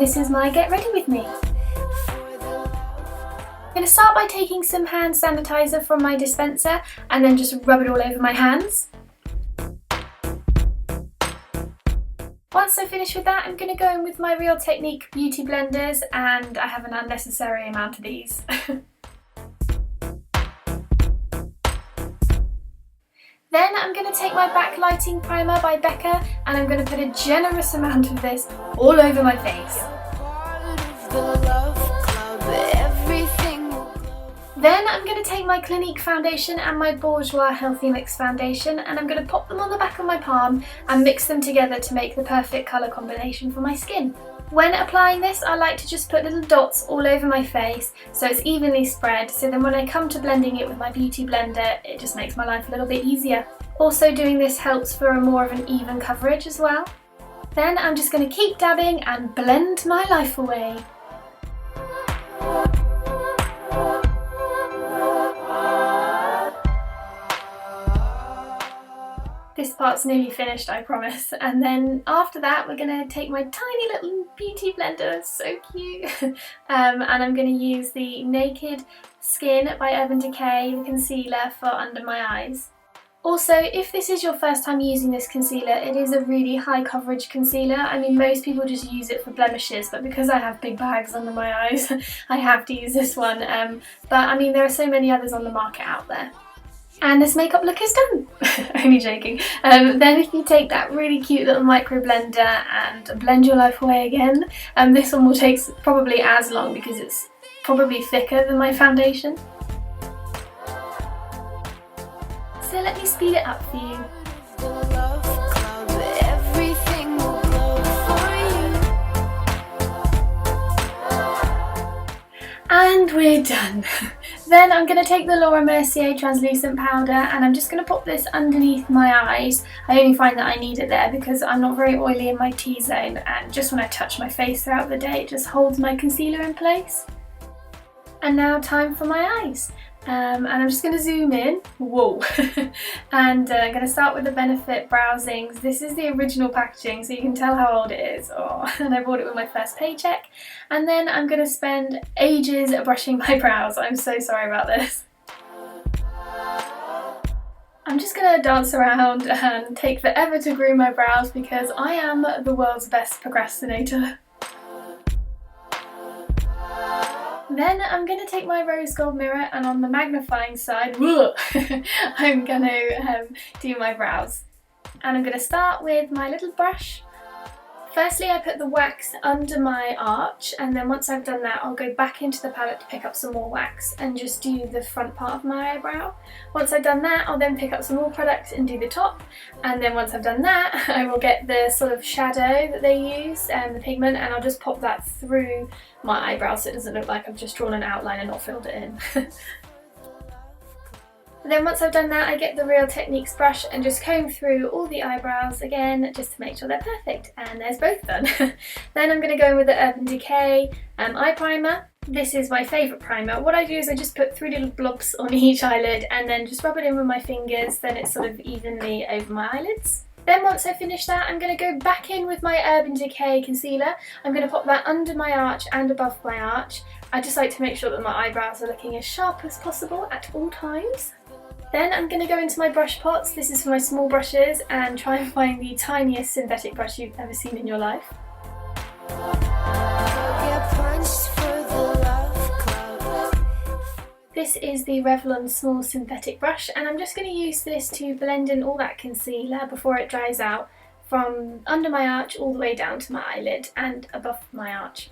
this is my Get Ready With Me. I'm going to start by taking some hand sanitizer from my dispenser and then just rub it all over my hands. Once I finish with that, I'm going to go in with my Real Technique beauty blenders, and I have an unnecessary amount of these. Then I'm going to take my backlighting primer by Becca and I'm going to put a generous amount of this all over my face. Then I'm going to take my Clinique foundation and my Bourjois Healthy Mix foundation and I'm going to pop them on the back of my palm and mix them together to make the perfect colour combination for my skin. When applying this, I like to just put little dots all over my face so it's evenly spread, so then when I come to blending it with my beauty blender, it just makes my life a little bit easier. Also doing this helps for a more of an even coverage as well. Then I'm just going to keep dabbing and blend my life away. This part's nearly finished, I promise. And then after that, we're going to take my tiny little beauty blender, so cute, and I'm going to use the Naked Skin by Urban Decay, the concealer for under my eyes. Also, if this is your first time using this concealer, it is a really high coverage concealer. I mean, most people just use it for blemishes, but because I have big bags under my eyes, I have to use this one. But I mean, there are so many others on the market out there. And this makeup look is done. Only joking. Then if you take that really cute little micro blender and blend your life away again, this one will take probably as long because it's probably thicker than my foundation. So let me speed it up for you. And we're done. Then I'm going to take the Laura Mercier translucent powder and I'm just going to pop this underneath my eyes. I only find that I need it there because I'm not very oily in my T-zone, and just when I touch my face throughout the day it just holds my concealer in place. And now time for my eyes. And I'm just going to zoom in, whoa, and I'm going to start with the Benefit Brow Zings. This is the original packaging, so you can tell how old it is. Oh, and I bought it with my first paycheck. And then I'm going to spend ages brushing my brows. I'm so sorry about this. I'm just going to dance around and take forever to groom my brows because I am the world's best procrastinator. Then I'm going to take my rose gold mirror and on the magnifying side, I'm going to do my brows. And I'm going to start with my little brush. Firstly, I put the wax under my arch, and then once I've done that, I'll go back into the palette to pick up some more wax and just do the front part of my eyebrow. Once I've done that, I'll then pick up some more product and do the top. And then once I've done that, I will get the sort of shadow that they use, the pigment, and I'll just pop that through my eyebrow so it doesn't look like I've just drawn an outline and not filled it in. Then once I've done that, I get the Real Techniques brush and just comb through all the eyebrows again just to make sure they're perfect. And there's both done. Then I'm going to go in with the Urban Decay eye primer. This is my favourite primer. What I do is I just put 3 little blobs on each eyelid and then just rub it in with my fingers, then it's sort of evenly over my eyelids. Then once I finish that, I'm going to go back in with my Urban Decay concealer. I'm going to pop that under my arch and above my arch. I just like to make sure that my eyebrows are looking as sharp as possible at all times. Then I'm going to go into my brush pots. This is for my small brushes, and try and find the tiniest synthetic brush you've ever seen in your life. This is the Revlon Small Synthetic Brush, and I'm just going to use this to blend in all that concealer before it dries out from under my arch all the way down to my eyelid and above my arch.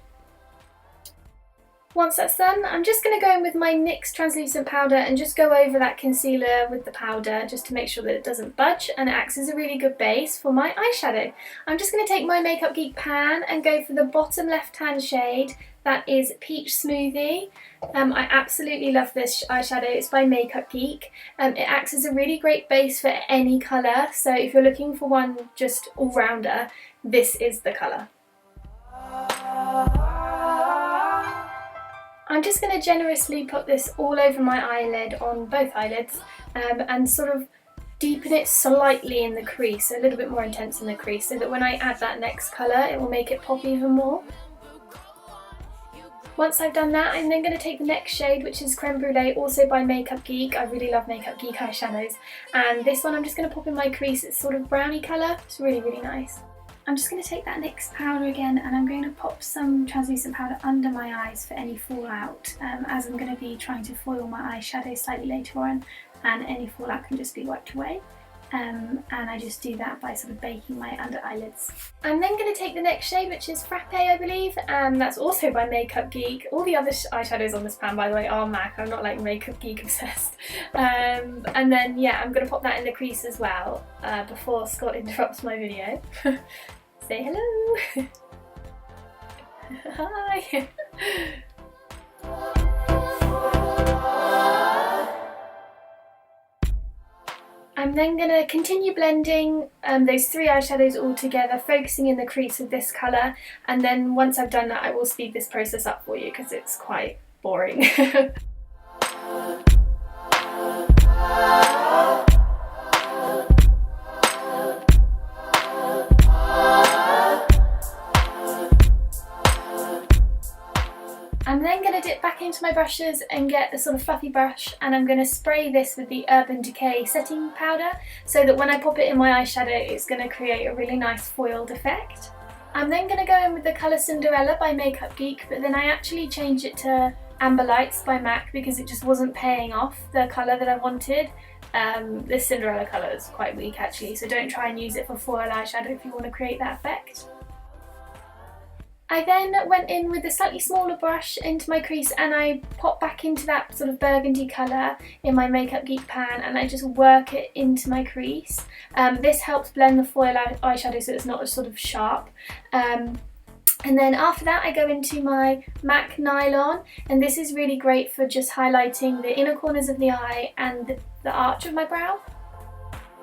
Once that's done, I'm just going to go in with my NYX translucent powder and just go over that concealer with the powder just to make sure that it doesn't budge, and it acts as a really good base for my eyeshadow. I'm just going to take my Makeup Geek pan and go for the bottom left hand shade. That is Peach Smoothie. I absolutely love this eyeshadow. It's by Makeup Geek. It acts as a really great base for any colour, so if you're looking for one just all-rounder, this is the colour. I'm just going to generously put this all over my eyelid on both eyelids and sort of deepen it slightly in the crease, a little bit more intense in the crease, so that when I add that next colour it will make it pop even more. Once I've done that, I'm then going to take the next shade, which is Creme Brulee, also by Makeup Geek. I really love Makeup Geek eyeshadows. And this one I'm just going to pop in my crease. It's sort of browny colour. It's really, really nice. I'm just going to take that NYX powder again, and I'm going to pop some translucent powder under my eyes for any fallout, as I'm going to be trying to foil my eyeshadow slightly later on, and any fallout can just be wiped away. And I just do that by sort of baking my under eyelids. I'm then going to take the next shade, which is Frappe, I believe, and that's also by Makeup Geek. All the other eyeshadows on this pan, by the way, are MAC. I'm not like Makeup Geek obsessed. And then, yeah, I'm going to pop that in the crease as well, before Scott interrupts my video. Say hello! Hi! I'm then going to continue blending those three eyeshadows all together, focusing in the crease of this colour, and then once I've done that I will speed this process up for you because it's quite boring. I'm then going to dip back into my brushes and get a sort of fluffy brush, and I'm going to spray this with the Urban Decay setting powder so that when I pop it in my eyeshadow it's going to create a really nice foiled effect. I'm then going to go in with the colour Cinderella by Makeup Geek, but then I actually changed it to Amber Lights by MAC because it just wasn't paying off the colour that I wanted. This Cinderella colour is quite weak actually, so don't try and use it for foil eyeshadow if you want to create that effect. I then went in with a slightly smaller brush into my crease and I popped back into that sort of burgundy colour in my Makeup Geek pan, and I just work it into my crease. This helps blend the foil eyeshadow so it's not as sort of sharp. And then after that I go into my MAC Nylon, and this is really great for just highlighting the inner corners of the eye and the arch of my brow.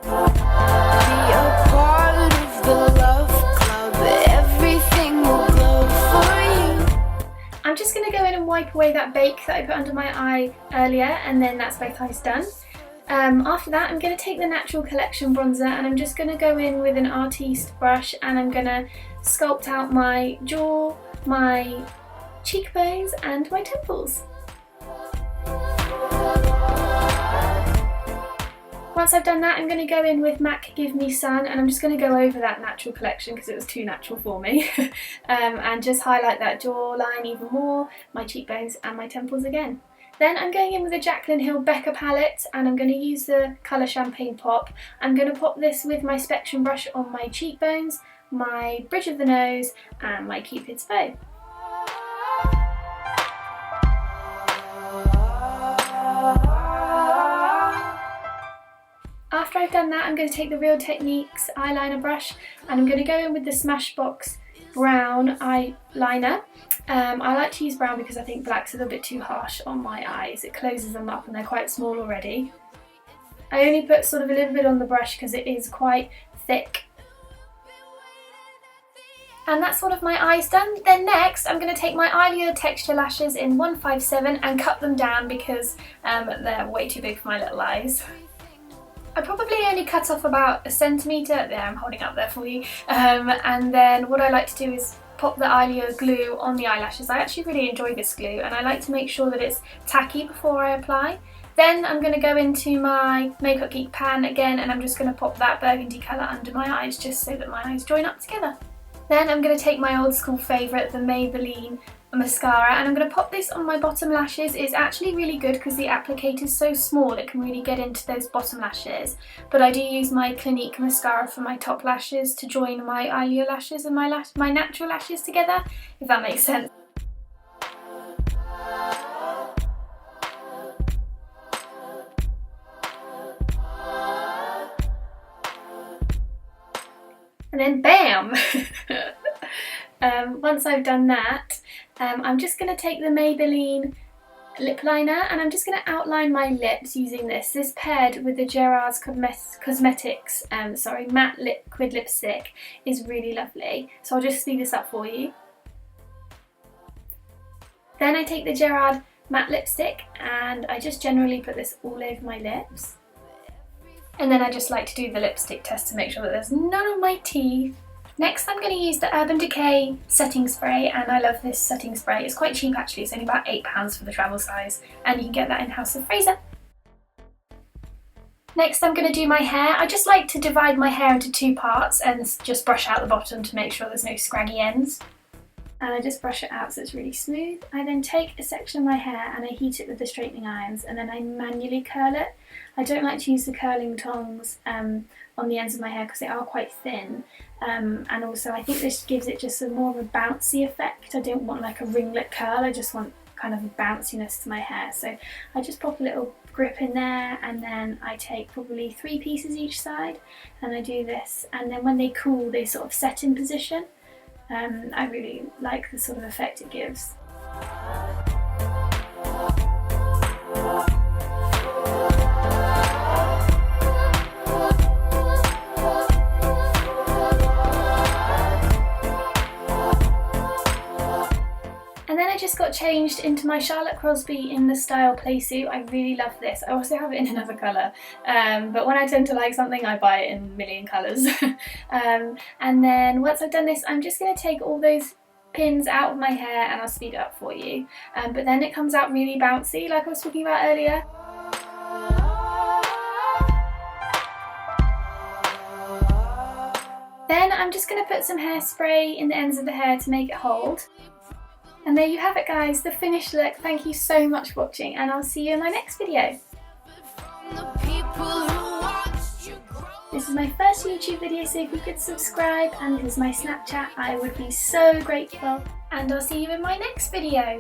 Be a part of the love club, everything will glow for you. I'm just going to go in and wipe away that bake that I put under my eye earlier, and then that's both eyes done. After that I'm going to take the Natural Collection bronzer and I'm just going to go in with an artiste brush and I'm going to sculpt out my jaw, my cheekbones and my temples. Once I've done that I'm going to go in with MAC Give Me Sun and I'm just going to go over that Natural Collection because it was too natural for me and just highlight that jawline even more, my cheekbones and my temples again. Then I'm going in with the Jaclyn Hill Becca palette and I'm going to use the colour Champagne Pop. I'm going to pop this with my Spectrum brush on my cheekbones, my bridge of the nose and my Cupid's bow. After I've done that I'm going to take the Real Techniques eyeliner brush and I'm going to go in with the Smashbox brown eyeliner. I like to use brown because I think black's a little bit too harsh on my eyes. It closes them up and they're quite small already. I only put sort of a little bit on the brush because it is quite thick. And that's sort of my eyes done. Then next I'm going to take my Eyelure Texture lashes in 157 and cut them down because they're way too big for my little eyes. I probably only cut off about 1 centimetre, there I'm holding up there for you, and then what I like to do is pop the Eyelure glue on the eyelashes. I actually really enjoy this glue and I like to make sure that it's tacky before I apply. Then I'm going to go into my Makeup Geek pan again and I'm just going to pop that burgundy colour under my eyes just so that my eyes join up together. Then I'm going to take my old school favourite, the Maybelline mascara, and I'm going to pop this on my bottom lashes. It's actually really good because the applicator is so small it can really get into those bottom lashes, but I do use my Clinique mascara for my top lashes to join my Eyelure lashes and my natural lashes together, if that makes sense. And then bam! Once I've done that, I'm just going to take the Maybelline lip liner and I'm just going to outline my lips using this. This paired with the Gerard's Cosmetics matte liquid lipstick is really lovely. So I'll just speed this up for you. Then I take the Gerard matte lipstick and I just generally put this all over my lips. And then I just like to do the lipstick test to make sure that there's none on my teeth. Next I'm going to use the Urban Decay setting spray, and I love this setting spray. It's quite cheap actually, it's only about £8 for the travel size, and you can get that in House of Fraser. Next I'm going to do my hair. I just like to divide my hair into two parts and just brush out the bottom to make sure there's no scraggy ends. And I just brush it out so it's really smooth. I then take a section of my hair and I heat it with the straightening irons, and then I manually curl it. I don't like to use the curling tongs on the ends of my hair because they are quite thin, and also I think this gives it just more of a bouncy effect. I don't want like a ringlet curl, I just want kind of a bounciness to my hair. So I just pop a little grip in there, and then I take probably 3 pieces each side and I do this, and then when they cool they sort of set in position. I really like the sort of effect it gives. And then I just got changed into my Charlotte Crosby in the style playsuit. I really love this. I also have it in another colour, but when I tend to like something I buy it in a million colours. And then once I've done this, I'm just going to take all those pins out of my hair and I'll speed it up for you. But then it comes out really bouncy like I was talking about earlier. Then I'm just going to put some hairspray in the ends of the hair to make it hold. And there you have it guys, the finished look. Thank you so much for watching, and I'll see you in my next video. This is my first YouTube video, so if you could subscribe, and this is my Snapchat, I would be so grateful. And I'll see you in my next video.